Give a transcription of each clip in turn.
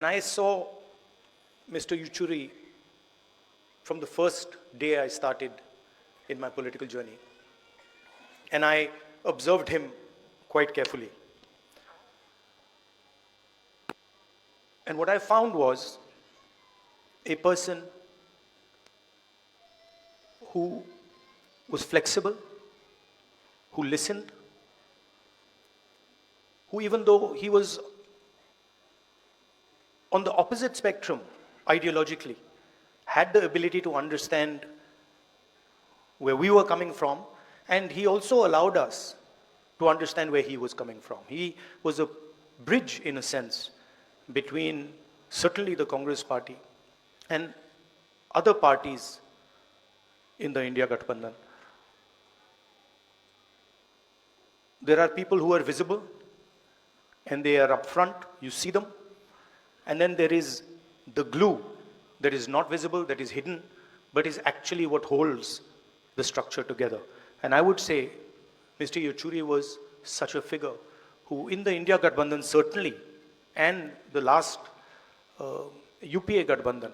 I saw Mr. Yechuri from the first day I started in my political journey. And I observed him quite carefully. And what I found was a person who was flexible, who listened, who, even though he was on the opposite spectrum ideologically, had the ability to understand where we were coming from, and he also allowed us to understand where he was coming from. He was a bridge, in a sense, between certainly the Congress party and other parties in the India Gathbandhan. There are people who are visible and they are upfront, you see them. And then there is the glue that is not visible, that is hidden, but is actually what holds the structure together. And I would say Mr. Yechuri was such a figure who, in the India Gathbandhan certainly, and the last UPA Gathbandhan,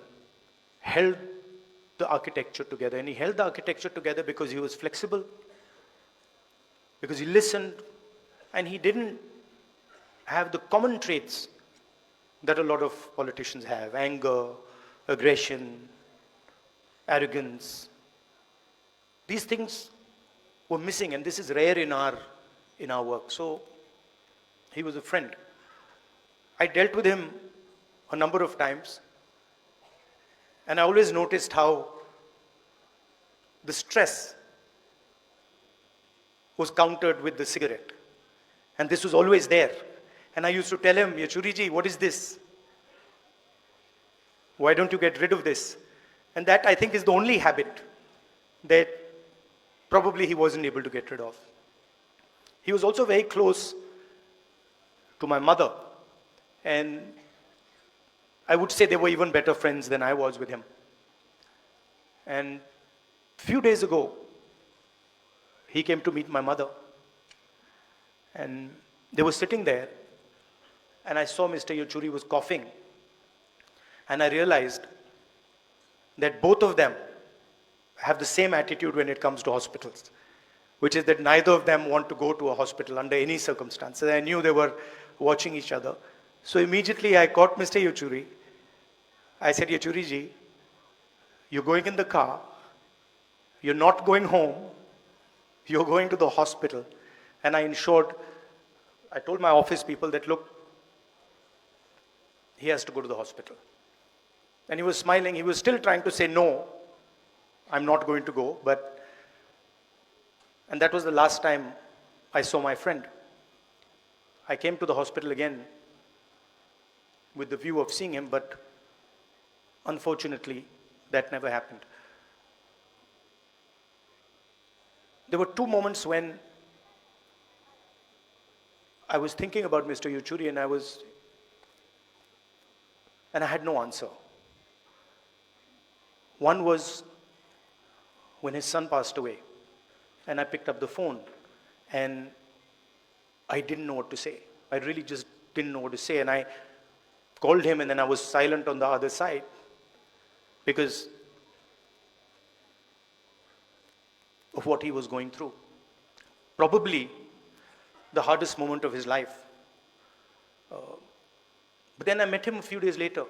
held the architecture together. And he held the architecture together because he was flexible, because he listened, and he didn't have the common traits that a lot of politicians have: anger, aggression, arrogance. These things were missing, and this is rare in our work. So he was a friend. I dealt with him a number of times, and I always noticed how the stress was countered with the cigarette. And this was always there. And I used to tell him, Yechuri ji, what is this? Why don't you get rid of this? And that, I think, is the only habit that probably he wasn't able to get rid of. He was also very close to my mother. And I would say they were even better friends than I was with him. And a few days ago, he came to meet my mother. And they were sitting there, and I saw Mr. Yechuri was coughing. And I realized that both of them have the same attitude when it comes to hospitals, which is that neither of them want to go to a hospital under any circumstances. I knew they were watching each other. So immediately I caught Mr. Yechuri. I said, Yechuri ji, you're going in the car, you're not going home, you're going to the hospital. And I told my office people that, look, he has to go to the hospital. And he was smiling. He was still trying to say, no, I'm not going to go. And that was the last time I saw my friend. I came to the hospital again with the view of seeing him, but unfortunately, that never happened. There were two moments when I was thinking about Mr. Yechuri, and I had no answer. One was when his son passed away, and I picked up the phone, and I didn't know what to say. I really just didn't know what to say, and I called him, and then I was silent on the other side, because of what he was going through. Probably the hardest moment of his life. But then I met him a few days later,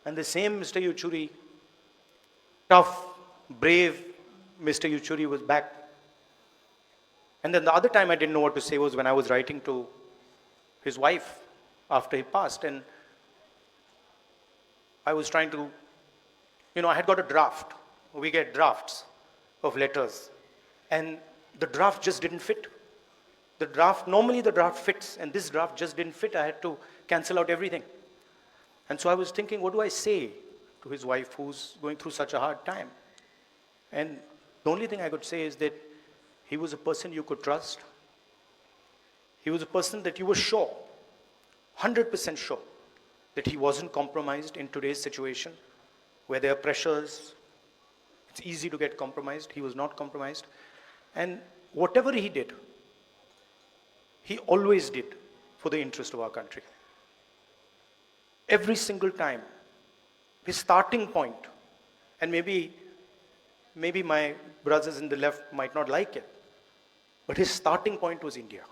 and the same Mr. Yechuri, tough, brave Mr. Yechuri, was back. And then the other time I didn't know what to say was when I was writing to his wife after he passed, and I was trying to, I had got a draft. We get drafts of letters, and the draft just didn't fit. Normally the draft fits, and this draft just didn't fit. I had to cancel out everything. And so I was thinking, what do I say to his wife who's going through such a hard time? And the only thing I could say is that he was a person you could trust. He was a person that you were sure, 100% sure, that he wasn't compromised in today's situation, where there are pressures. It's easy to get compromised. He was not compromised. And whatever he did, he always did for the interest of our country. every single time. His starting point, and maybe my brothers in the left might not like it, but his starting point was India.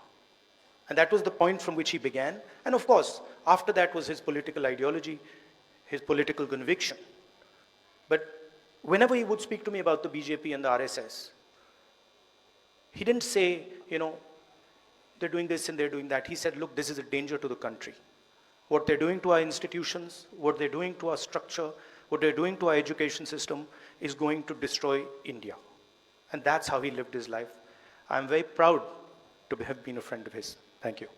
And that was the point from which he began. And of course, after that was his political ideology, his political conviction. But whenever he would speak to me about the BJP and the RSS, he didn't say, they're doing this and they're doing that. He said, look, this is a danger to the country. What they're doing to our institutions, what they're doing to our structure, what they're doing to our education system is going to destroy India. And that's how he lived his life. I'm very proud to have been a friend of his. Thank you.